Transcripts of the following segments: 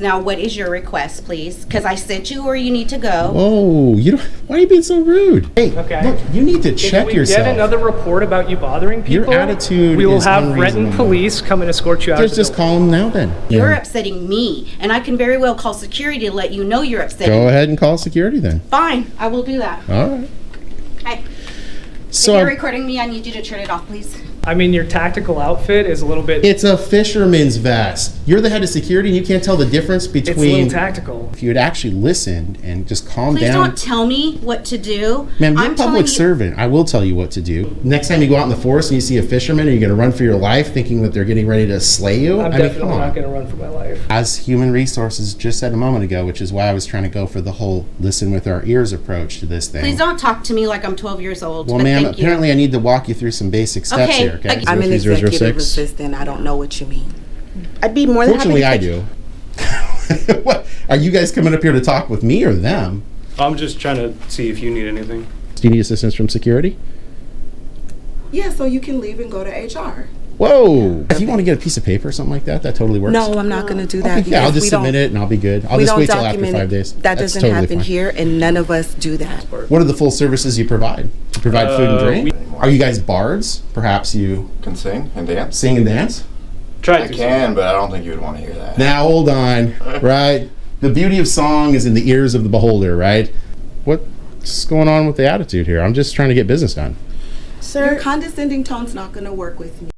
Now, what is your request, please? Because I sent you where you need to go. Oh, why are you being so rude? Hey, okay. Look, you need to check yourself. If we get another report about you bothering people, your attitude we will is have unreasonable. Renton police come and escort you out. Just call them now then. You're upsetting me, and I can very well call security to let you know you're upsetting me. Go ahead and call security then. Fine, I will do that. All right. Hey, So if you're recording me, I need you to turn it off, please. I mean, your tactical outfit is a little bit... It's a fisherman's vest. You're the head of security and you can't tell the difference between... It's a little tactical. If you had actually listened and just calmed Please down... don't tell me what to do. Ma'am, you're I'm a public telling you- servant. I will tell you what to do. Next time you go out in the forest and you see a fisherman, are you going to run for your life thinking that they're getting ready to slay you? I'm definitely not going to run for my life. As Human Resources just said a moment ago, which is why I was trying to go for the whole listen with our ears approach to this thing. Please don't talk to me like I'm 12 years old. Well, but ma'am, thank you. apparently I need to walk you through some basic steps Okay, here. Okay, I'm an 03006. executive assistant. I don't know what you mean. I'd be more than Fortunately, I happy to do. What? Are you guys coming up here to talk with me or them? I'm just trying to see if you need anything. Do you need assistance from security? Yeah, so you can leave and go to HR. Whoa! If you want to get a piece of paper or something like that, that totally works. No, I'm not going to do that. Okay, yeah, I'll because just we don't- submit it and I'll be good. I'll we just don't wait till after document 5 days. That That's doesn't totally happen fine. here, and none of us do that. What are the full services you provide? You provide food and drink? we- Are you guys bards? Perhaps you Can sing and dance. sing and dance? Try I to. can, but I don't think you would want to hear that. Now hold on, right? The beauty of song is in the ears of the beholder, right? What's going on with the attitude here? I'm just trying to get business done. Your condescending tone's not going to work with me.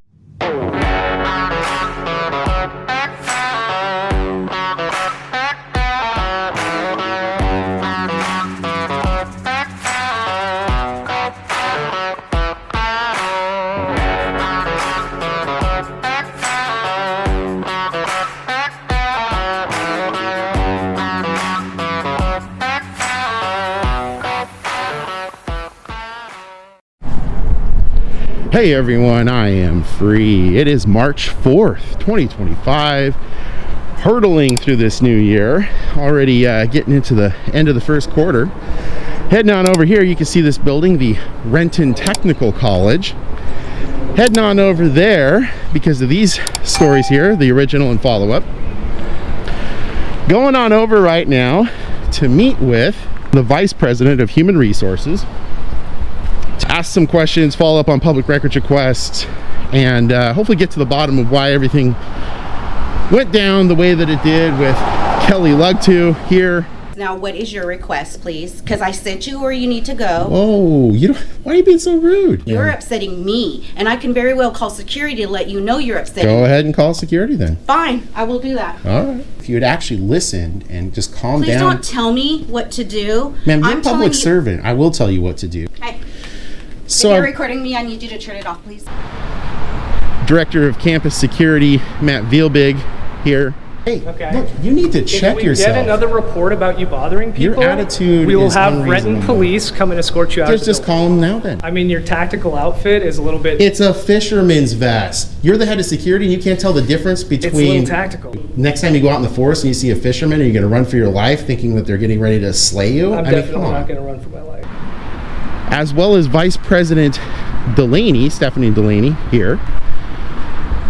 Hey everyone, I am free. It is March 4th, 2025. Hurtling through this new year. Already getting into the end of the first quarter. Heading on over here, you can see this building, the Renton Technical College. Heading on over there because of these stories here, the original and follow-up. Going on over right now to meet with the Vice President of Human Resources, to ask some questions, follow up on public records requests, and hopefully get to the bottom of why everything went down the way that it did with Kelly Lugtu here. Now, what is your request, please? Because I sent you where you need to go. Oh, why are you being so rude? You're upsetting me, and I can very well call security to let you know you're upsetting Go me. ahead and call security then. Fine, I will do that. All right. If you had actually listened and just calmed Please down. don't tell me what to do. Ma'am, you're I'm a telling public you- servant. I will tell you what to do. Hey, So if you're recording me, I need you to turn it off, please. Director of Campus Security, Matt Vielbig here. Hey, Okay. look, you need to check If we yourself. get another report about you bothering Your people, attitude we will is have unreasonable. Renton police come and escort you out. Just call them now then. I mean, your tactical outfit is a little bit... It's a fisherman's vest. You're the head of security and you can't tell the difference It's a little between... tactical. Next time you go out in the forest and you see a fisherman, are you going to run for your life thinking that they're getting ready to slay you? I'm I mean, definitely come on. not going to run for my life. As well as Vice President Delaney, Stephanie Delaney here,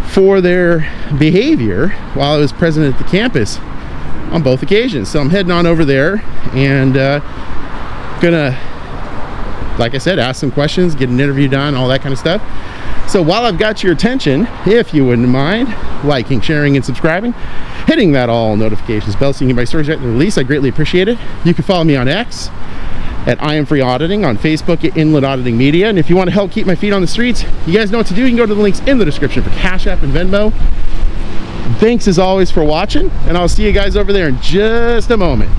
for their behavior while I was president at the campus on both occasions. So I'm heading on over there and gonna, like I said, ask some questions, get an interview done, all that kind of stuff. So while I've got your attention, if you wouldn't mind liking, sharing, and subscribing, hitting that all notifications bell so you can get my stories right at the release, I greatly appreciate it. You can follow me on X at I.A.M Auditing, on Facebook at Inlet Auditing Media. And if you want to help keep my feet on the streets, you guys know what to do. You can go to the links in the description for Cash App and Venmo. Thanks as always for watching, and I'll see you guys over there in just a moment.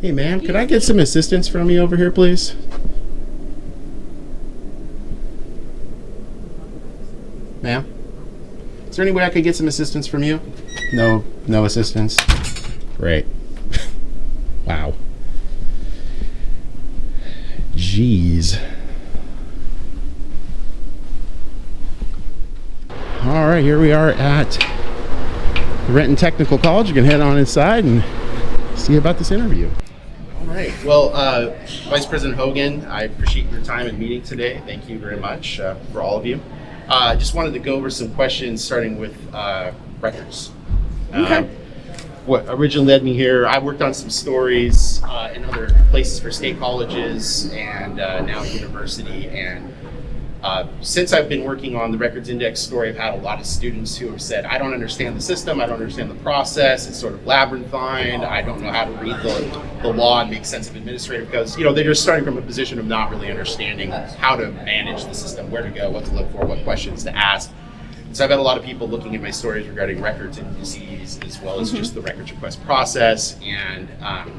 Hey ma'am, could I get some assistance from you over here, please? Ma'am? Is there any way I could get some assistance from you? No assistance? Great. Wow. Jeez. All right, here we are at the Renton Technical College. You can head on inside and see about this interview. All right. Well, Vice President Hogan, I appreciate your time and meeting today. Thank you very much for all of you. I just wanted to go over some questions starting with records. Okay. what originally led me here. I worked on some stories in other places for state colleges and now university. And since I've been working on the records index story, I've had a lot of students who have said, I don't understand the system, I don't understand the process, it's sort of labyrinthine, I don't know how to read the law and make sense of administrative codes. You know, they're just starting from a position of not really understanding how to manage the system, where to go, what to look for, what questions to ask. So I've had a lot of people looking at my stories regarding records indices, as well as just the records request process. And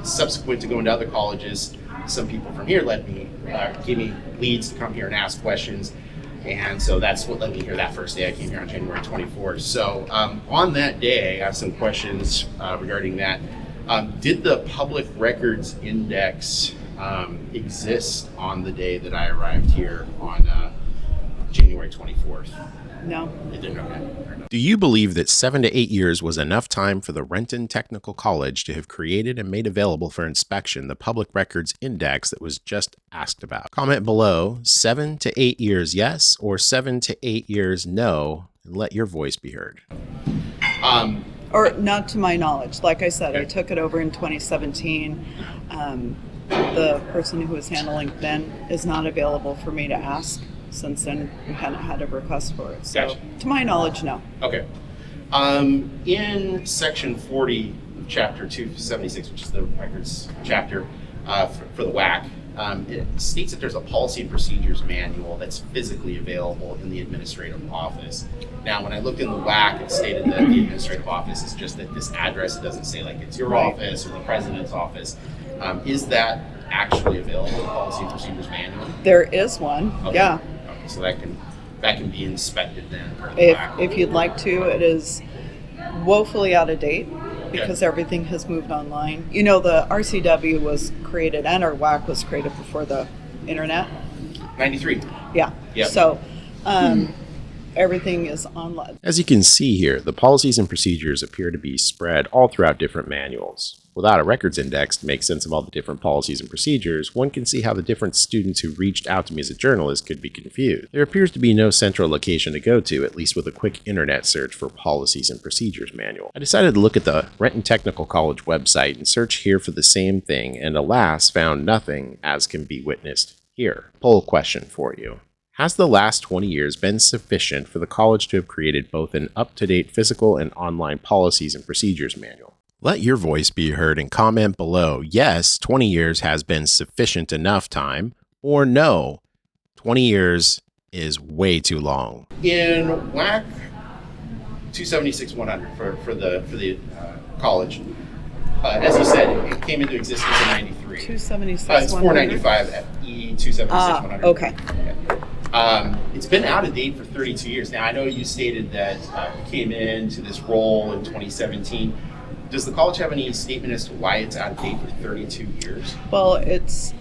subsequent to going to other colleges, some people from here gave me leads to come here and ask questions. And so that's what led me here that first day. I came here on January 24th. So on that day, I have some questions regarding that. Did the public records index exist on the day that I arrived here on January 24th? No. It didn't, okay. Do you believe that 7 to 8 years was enough time for the Renton Technical College to have created and made available for inspection the public records index that was just asked about? Comment below 7 to 8 years yes or 7 to 8 years no, and let your voice be heard. Or not to my knowledge. Like I said, Okay. I took it over in 2017. The person who was handling it then is not available for me to ask. Since then, we hadn't had a request for it. So, Gotcha. to my knowledge, no. Okay. In section 40 of chapter 276, which is the records chapter for the WAC, it states that there's a policy and procedures manual that's physically available in the administrative office. Now, when I looked in the WAC, it stated that the administrative office is just at this address. It doesn't say like it's your Right. office or the president's office. Is that actually available, the policy and procedures manual? There is one, Okay. yeah. Okay, so that can be inspected then. Per the WAC. If you'd like to, it is woefully out of date because everything has moved online. You know, the RCW was created and our WAC was created before the internet. 93. Yeah. Yep. So everything is online. As you can see here, the policies and procedures appear to be spread all throughout different manuals. Without a records index to make sense of all the different policies and procedures, one can see how the different students who reached out to me as a journalist could be confused. There appears to be no central location to go to, at least with a quick internet search for policies and procedures manual. I decided to look at the Renton Technical College website and search here for the same thing, and alas, found nothing, as can be witnessed here. Poll question for you. Has the last 20 years been sufficient for the college to have created both an up-to-date physical and online policies and procedures manual? Let your voice be heard and comment below, yes, 20 years has been sufficient enough time, or no, 20 years is way too long. In WAC 276-100 for the college, as you said, it came into existence in 93. 276. It's 495 FE 276-100. Okay. It's been out of date for 32 years. Now, I know you stated that you came into this role in 2017. Does the college have any statement as to why it's out of date for 32 years? Well, it's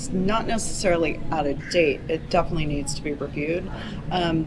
not necessarily out of date. It definitely needs to be reviewed.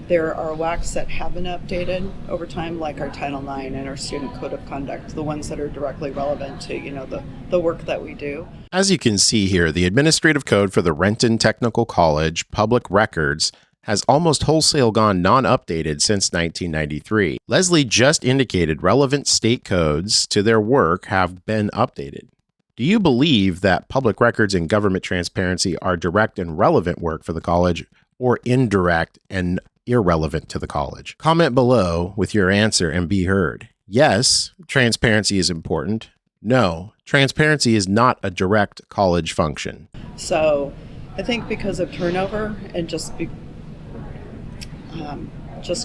There are WACs that have been updated over time, like our Title IX and our Student Code of Conduct, the ones that are directly relevant to the work that we do. As you can see here, the administrative code for the Renton Technical College Public Records has almost wholesale gone non-updated since 1993. Lesley just indicated relevant state codes to their work have been updated. Do you believe that public records and government transparency are direct and relevant work for the college, or indirect and irrelevant to the college? Comment below with your answer and be heard. Yes, transparency is important. No, transparency is not a direct college function. So I think because of turnover and just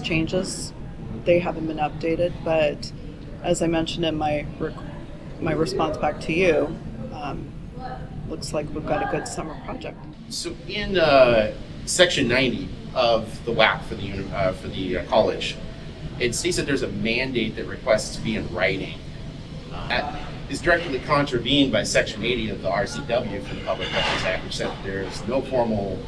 changes, they haven't been updated. But as I mentioned in my response back to you, looks like we've got a good summer project. So in section 90 of the WAC for the college, it states that there's a mandate that requests to be in writing. That is directly contravened by section 80 of the RCW for the Public Records Act, which said there's no formal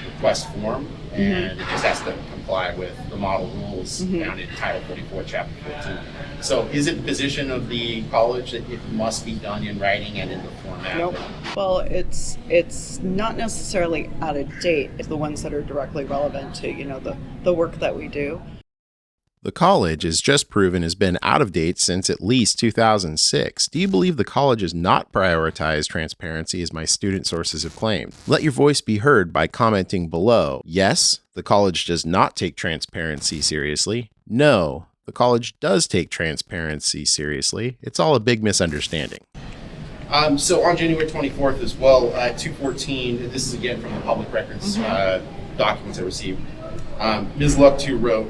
request form, and it just has to comply with the model rules found in Title 44, Chapter 14. So is it the position of the college that it must be done in writing and in the format? Nope. Well, it's not necessarily out of date. It's the ones that are directly relevant to the work that we do. The college is just proven has been out of date since at least 2006. Do you believe the college has not prioritized transparency as my student sources have claimed? Let your voice be heard by commenting below. Yes, the college does not take transparency seriously. No, the college does take transparency seriously. It's all a big misunderstanding. So on January 24th as well, at 2:14, this is again from the public records documents I received, Ms. Luck2 wrote,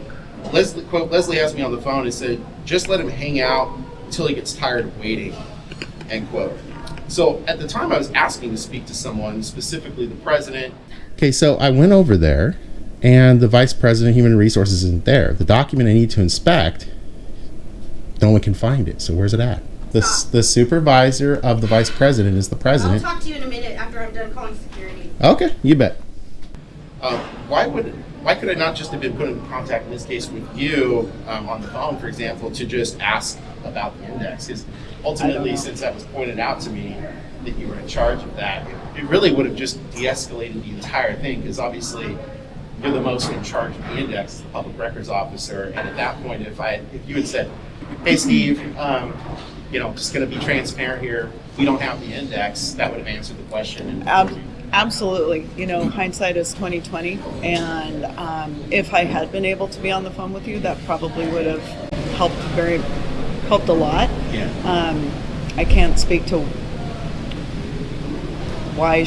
Lesley, quote, Lesley asked me on the phone and said, just let him hang out until he gets tired of waiting, end quote. So at the time I was asking to speak to someone, specifically the president. Okay, so I went over there and the vice president of human resources isn't there. The document I need to inspect, no one can find it. So where's it at? The supervisor of the vice president is the president. I'll talk to you in a minute after I'm done calling security. Okay, you bet. Why could I not just have been put in contact in this case with you on the phone, for example, to just ask about the index? Because ultimately, since that was pointed out to me that you were in charge of that, it really would have just de-escalated the entire thing. Because obviously, you're the most in charge of the index, as the public records officer. And at that point, if you had said, "Hey, Steve, just going to be transparent here. We don't have the index," that would have answered the question. Absolutely. Hindsight is 20/20, and if I had been able to be on the phone with you, that probably would have helped a lot. Yeah. I can't speak to why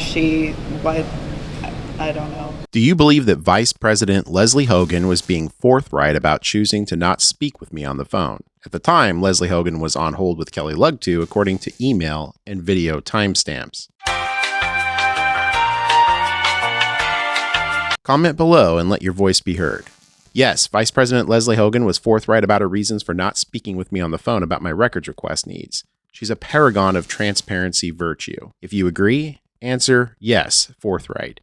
I don't know. Do you believe that Vice President Lesley Hogan was being forthright about choosing to not speak with me on the phone? At the time, Lesley Hogan was on hold with Kelly Luck2 according to email and video timestamps. Comment below and let your voice be heard. Yes, Vice President Lesley Hogan was forthright about her reasons for not speaking with me on the phone about my records request needs. She's a paragon of transparency virtue. If you agree, answer yes, forthright.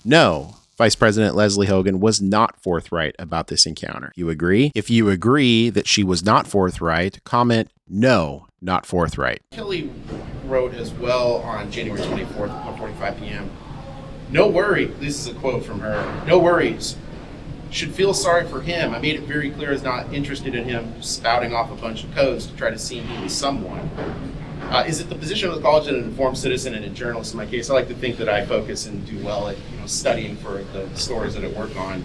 No, Vice President Lesley Hogan was not forthright about this encounter. You agree? If you agree that she was not forthright, comment no, not forthright. Kelly wrote as well on January 24th at 1:45 p.m. No worry, this is a quote from her, no worries. Should feel sorry for him. I made it very clear I was not interested in him spouting off a bunch of codes to try to seem he was someone. Is it the position of the college that an informed citizen and a journalist in my case, I like to think that I focus and do well at studying for the stories that I work on,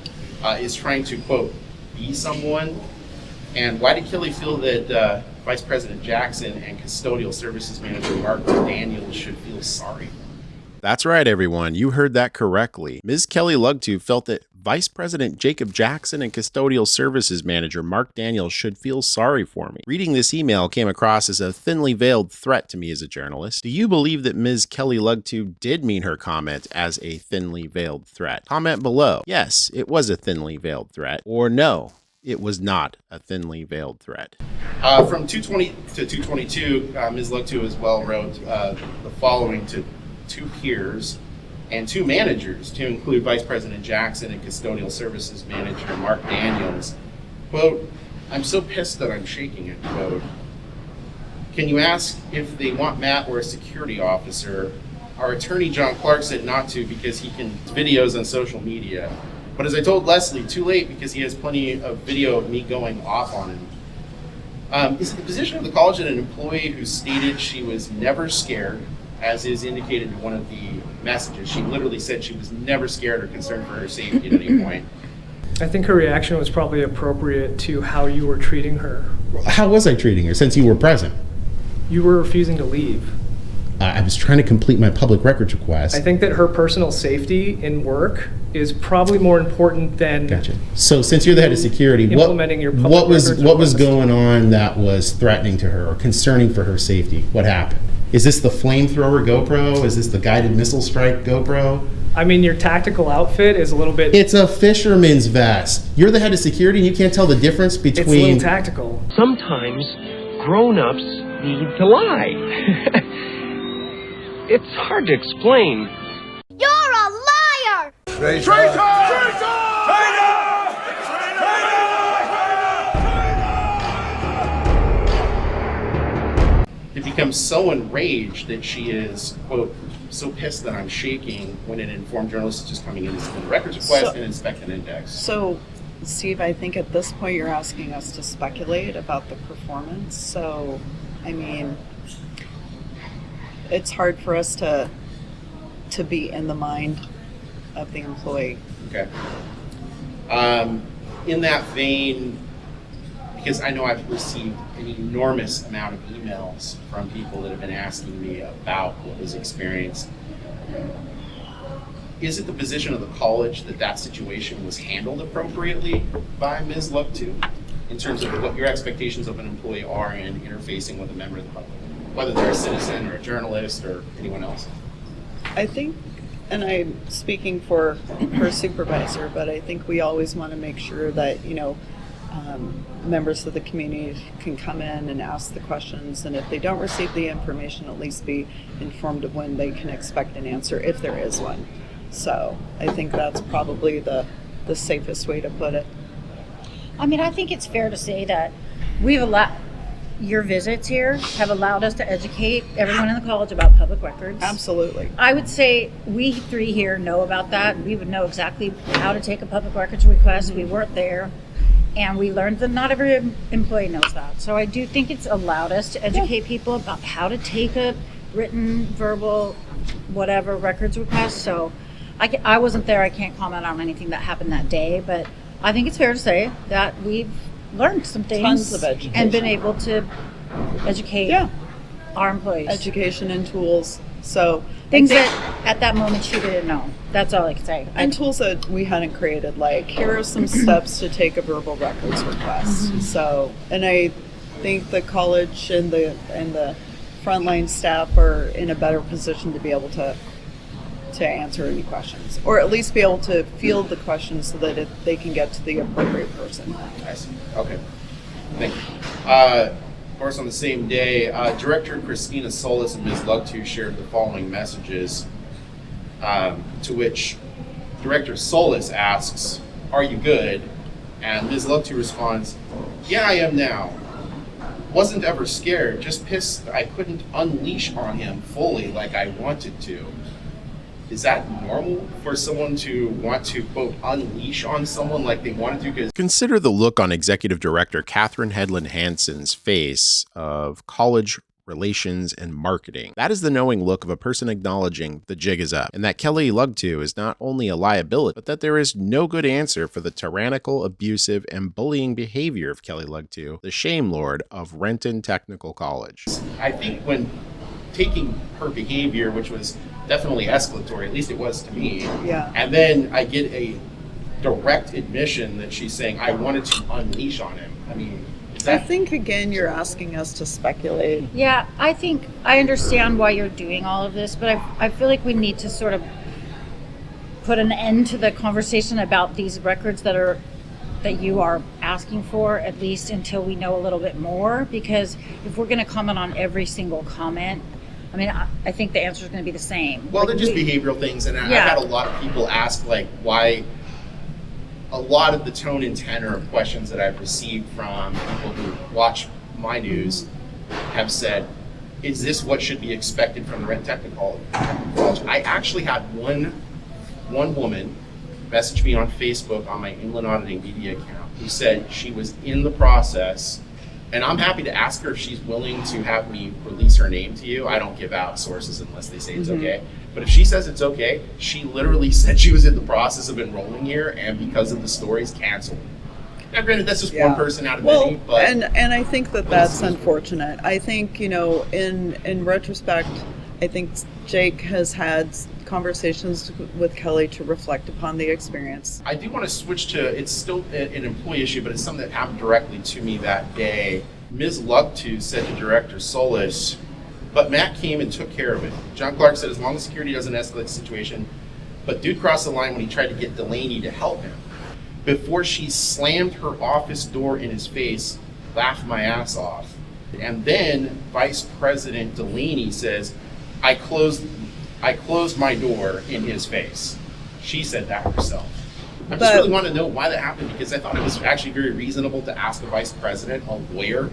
is trying to, quote, be someone? And why did Kelly feel that Vice President Jackson and Custodial Services Manager Mark Daniels should feel sorry? That's right, everyone. You heard that correctly. Ms. Kelly Luck2 felt that Vice President Jacob Jackson and Custodial Services Manager Mark Daniels should feel sorry for me. Reading this email came across as a thinly veiled threat to me as a journalist. Do you believe that Ms. Kelly Luck2 did mean her comment as a thinly veiled threat? Comment below. Yes, it was a thinly veiled threat. Or no, it was not a thinly veiled threat. From 220 to 222, Ms. Luck2 as well wrote the following to two peers and two managers, to include Vice President Jackson and Custodial Services Manager Mark Daniels. Quote, I'm so pissed that I'm shaking it, quote. Can you ask if they want Matt or a security officer? Our attorney John Clark said not to because he can videos on social media. But as I told Lesley, too late because he has plenty of video of me going off on him. Is it the position of the college that an employee who stated she was never scared, as is indicated in one of the messages, she literally said she was never scared or concerned for her safety at any point? I think her reaction was probably appropriate to how you were treating her. How was I treating her since you were present? You were refusing to leave. I was trying to complete my public records request. I think that her personal safety in work is probably more important than Gotcha. So since you're the head of security, implementing your public what was records going on that was threatening to her or concerning for her safety? What happened? Is this the flamethrower GoPro? Is this the guided missile strike GoPro? I mean, your tactical outfit is a little bit... It's a fisherman's vest. You're the head of security and you can't tell the difference between... It's a little tactical. Sometimes grown-ups need to lie. It's hard to explain. You're a liar! Traitor! Traitor! It becomes so enraged that she is, quote, so pissed that I'm shaking when an informed journalist is just coming in to submit a records request and inspect an index. So Steve, I think at this point you're asking us to speculate about the performance. So, I mean, it's hard for us to be in the mind of the employee. Okay. In that vein, because I know I've received an enormous amount of emails from people that have been asking me about what was experienced, is it the position of the college that that situation was handled appropriately by Ms. Lugtu in terms of what your expectations of an employee are in interfacing with a member of the public, whether they're a citizen or a journalist or anyone else? I think, and I'm speaking for her supervisor, but I think we always want to make sure that, members of the community can come in and ask the questions, and if they don't receive the information, at least be informed of when they can expect an answer, if there is one. So I think that's probably the safest way to put it. I mean, I think it's fair to say that your visits here have allowed us to educate everyone in the college about public records. Absolutely. I would say we three here know about that. We would know exactly how to take a public records request. We weren't there. And we learned that not every employee knows that. So I do think it's allowed us to educate people about how to take a written, verbal, whatever records request. So I wasn't there. I can't comment on anything that happened that day. But I think it's fair to say that we've learned some things. Tons of education. And been able to educate our employees. Education and tools. So things that at that moment she didn't know. That's all I can say. And tools that we hadn't created, like here are some steps to take a verbal records request. Mm-hmm. So, and I think the college and the frontline staff are in a better position to be able to answer any questions, or at least be able to field the questions so that they can get to the appropriate person. I see. Okay. Thank you. Of course, on the same day, Director Christina Solis and Ms. Lugtu shared the following messages, to which Director Solis asks, "Are you good?" And Ms. Lugtu responds, "Yeah, I am now. Wasn't ever scared, just pissed that I couldn't unleash on him fully like I wanted to." Is that normal for someone to want to, quote, unleash on someone like they wanted to? Because consider the look on Executive Director Catherine Hedlund Hansen's face of college relations and marketing. That is the knowing look of a person acknowledging the jig is up, and that Kelly Lugtu is not only a liability, but that there is no good answer for the tyrannical, abusive, and bullying behavior of Kelly Lugtu, the shame lord of Renton Technical College. I think when taking her behavior, which was definitely escalatory, at least it was to me, and then I get a direct admission that she's saying, I wanted to unleash on him. I mean, I think, again, you're asking us to speculate. Yeah, I think I understand why you're doing all of this, but I feel like we need to sort of put an end to the conversation about these records that you are asking for, at least until we know a little bit more, because if we're going to comment on every single comment, I mean, I think the answer is going to be the same. Well, they're just behavioral things, and I've had a lot of people ask, like, why. A lot of the tone and tenor of questions that I've received from people who watch my news have said, is this what should be expected from the Renton Technical College? I actually had one woman message me on Facebook on my Inland Auditing media account who said she was in the process, and I'm happy to ask her if she's willing to have me release her name to you. I don't give out sources unless they say it's okay. But if she says it's okay, she literally said she was in the process of enrolling here, and because of the stories, canceled. Now, granted, that's just one person out of many. But and I think that's unfortunate. I think, in retrospect, I think Jake has had conversations with Kelly to reflect upon the experience. I do want to switch to, it's still an employee issue, but it's something that happened directly to me that day. Ms. Lugtu said to Director Solis, but Matt came and took care of it. John Clark said, as long as security doesn't escalate the situation, but dude crossed the line when he tried to get Delaney to help him. Before she slammed her office door in his face, laughed my ass off. And then Vice President Delaney says, I closed my door in his face. She said that herself. I just really want to know why that happened, because I thought it was actually very reasonable to ask a vice president, a lawyer,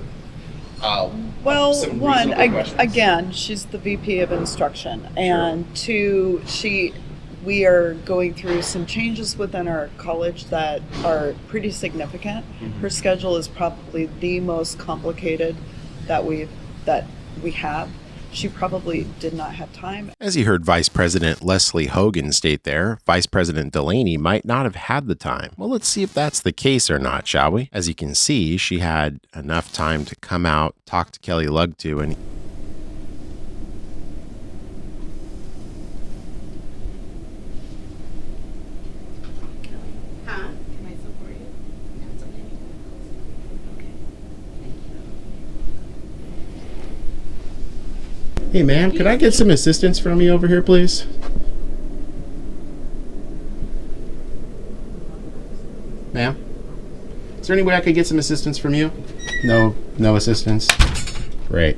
again, she's the VP of instruction, and two, we are going through some changes within our college that are pretty significant. Her schedule is probably the most complicated that we have. She probably did not have time. As you heard Vice President Lesley Hogan state there, Vice President Delaney might not have had the time. Well, let's see if that's the case or not, shall we? As you can see, she had enough time to come out, talk to Kelly Lugtu, and Hey, ma'am, could I get some assistance from you over here, please? Ma'am? Is there any way I could get some assistance from you? No assistance? Great.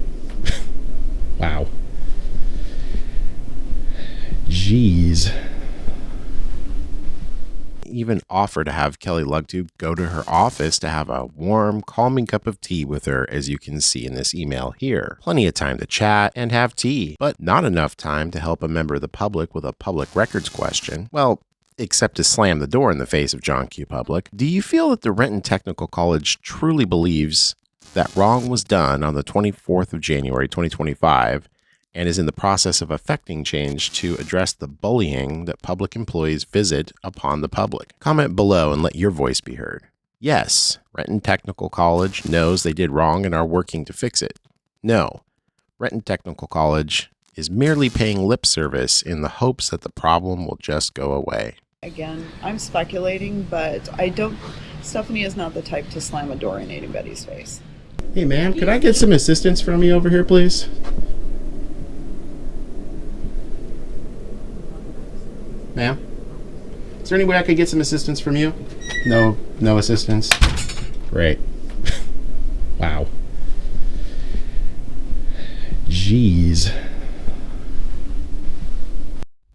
Wow. Jeez. even offer to have Kelly Lugtu go to her office to have a warm, calming cup of tea with her, as you can see in this email here. Plenty of time to chat and have tea, but not enough time to help a member of the public with a public records question. Well, except to slam the door in the face of John Q. Public. Do you feel that the Renton Technical College truly believes that wrong was done on the 24th of January, 2025, and is in the process of effecting change to address the bullying that public employees visit upon the public? Comment below and let your voice be heard. Yes, Renton Technical College knows they did wrong and are working to fix it. No, Renton Technical College is merely paying lip service in the hopes that the problem will just go away. Again, I'm speculating, but Stephanie is not the type to slam a door in anybody's face. Hey ma'am, could I get some assistance from you over here, please? Ma'am? Is there any way I could get some assistance from you? No assistance? Great. Wow. Jeez.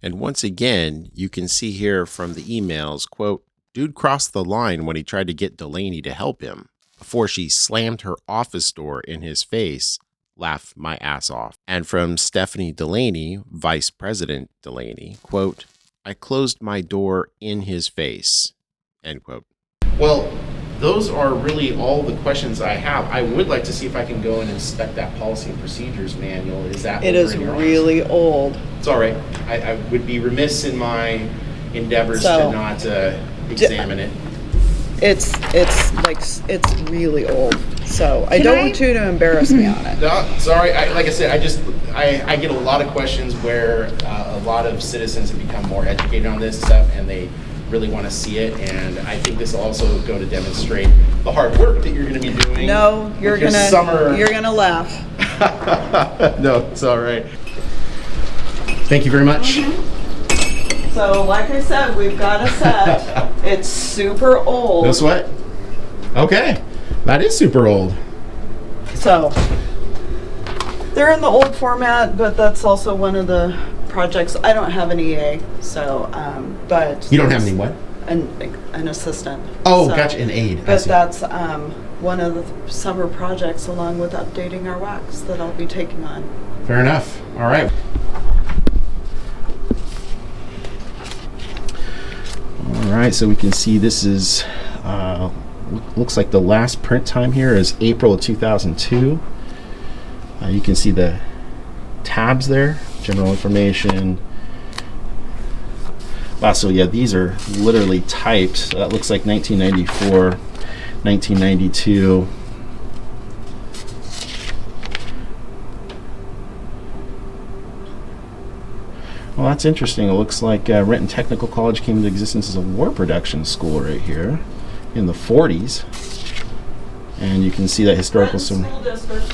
And once again, you can see here from the emails, quote, dude crossed the line when he tried to get Delaney to help him before she slammed her office door in his face. Laugh my ass off. And from Stephanie Delaney, Vice President Delaney, quote, I closed my door in his face, end quote. Well, those are really all the questions I have. I would like to see if I can go and inspect that policy and procedures manual. Is that It is really old. It's all right. I would be remiss in my endeavors to not examine it. It's really old. So I don't want you to embarrass me on it. No, sorry. Like I said, I get a lot of questions where a lot of citizens have become more educated on this stuff and they really want to see it, and I think this will also go to demonstrate the hard work that you're going to be doing. No, you're gonna laugh. No, it's all right. Thank you very much. So, like I said, we've got a set. It's super old. No sweat. Okay, that is super old. So, they're in the old format, but that's also one of the projects. I don't have an EA, so but You don't have any what? An assistant. Oh, so, gotcha, an aide. But that's one of the summer projects, along with updating our wax, that I'll be taking on. Fair enough. All right. All right, so we can see this is looks like the last print time here is April of 2002. You can see the tabs there, general information. Wow, so yeah, these are literally typed. So that looks like 1994, 1992. Well, that's interesting. It looks like Renton Technical College came into existence as a war production school right here in the 40s. And you can see that historical School District.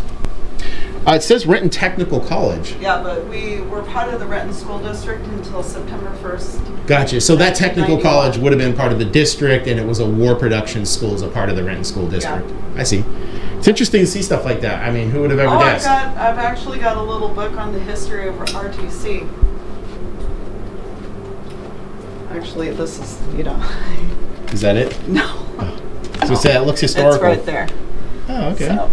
It says Renton Technical College. Yeah, but we were part of the Renton School District until September 1st. Gotcha. So that technical college would have been part of the district, and it was a war production school as a part of the Renton School District. Yeah. I see. It's interesting to see stuff like that. I mean, who would have ever guessed? I've actually got a little book on the history of RTC. Actually, this is, Is that it? No. Oh. So say that looks historical. It's right there. Oh, okay. So.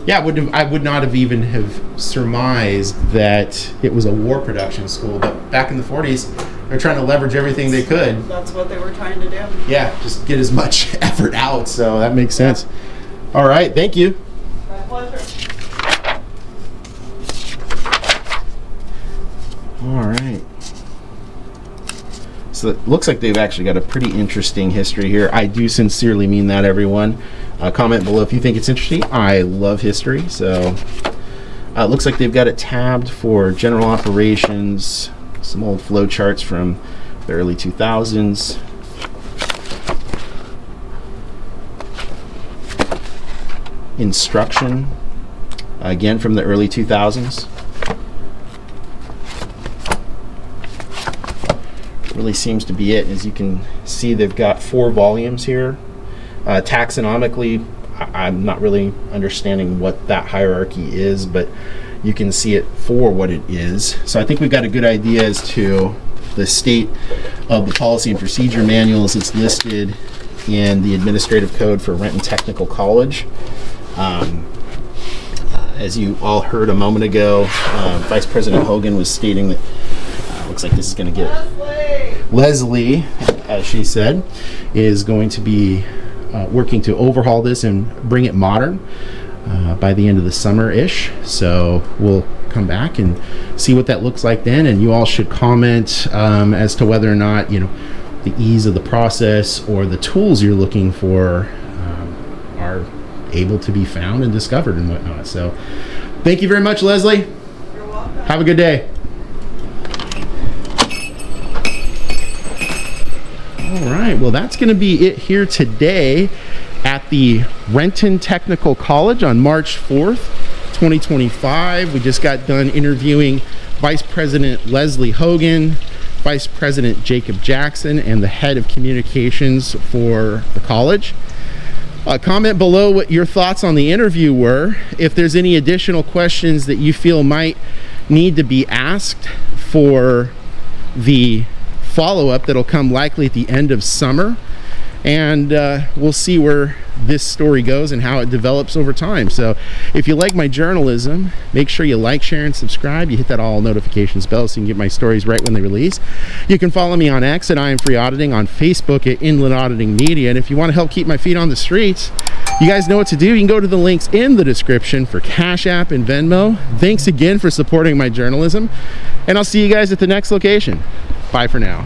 Yeah, I would not have even have surmised that it was a war production school. But back in the 40s, They're trying to leverage everything they could. That's what they were trying to do. Yeah, just get as much effort out. So that makes sense. All right, thank you. My pleasure. All right. So it looks like they've actually got a pretty interesting history here. I do sincerely mean that, everyone. Comment below if you think it's interesting. I love history, so it looks like they've got it tabbed for general operations, some old flow charts from the early 2000s. Instruction, again from the early 2000s. Really seems to be it. As you can see, they've got 4 volumes here. Taxonomically, I'm not really understanding what that hierarchy is, but you can see it for what it is. So I think we've got a good idea as to the state of the policy and procedure manual as it's listed in the administrative code for Renton Technical College. As you all heard a moment ago, Vice President Hogan was stating that looks like this is going to get Lesley, as she said, is going to be working to overhaul this and bring it modern by the end of the summer-ish. So we'll come back and see what that looks like then, and you all should comment as to whether or not, you know, the ease of the process or the tools you're looking for are able to be found and discovered and whatnot. So thank you very much, Lesley. You're welcome. Have a good day. All right, well, that's going to be it here today at the Renton Technical College on March 4th, 2025. We just got done interviewing Vice President Lesley Hogan, Vice President Jacob Jackson, and the head of communications for the college. Comment below what your thoughts on the interview were. If there's any additional questions that you feel might need to be asked for the follow-up that'll come likely at the end of summer, and we'll see where this story goes and how it develops over time. So if you like my journalism, make sure you like, share, and subscribe. You hit that all notifications bell so you can get my stories right when they release. You can follow me on X at I.A.M Free Auditing, on Facebook at Inland Auditing Media, and if you want to help keep my feet on the streets, you guys know what to do. You can go to the links in the description for Cash App and Venmo. Thanks again for supporting my journalism, and I'll see you guys at the next location. Bye for now.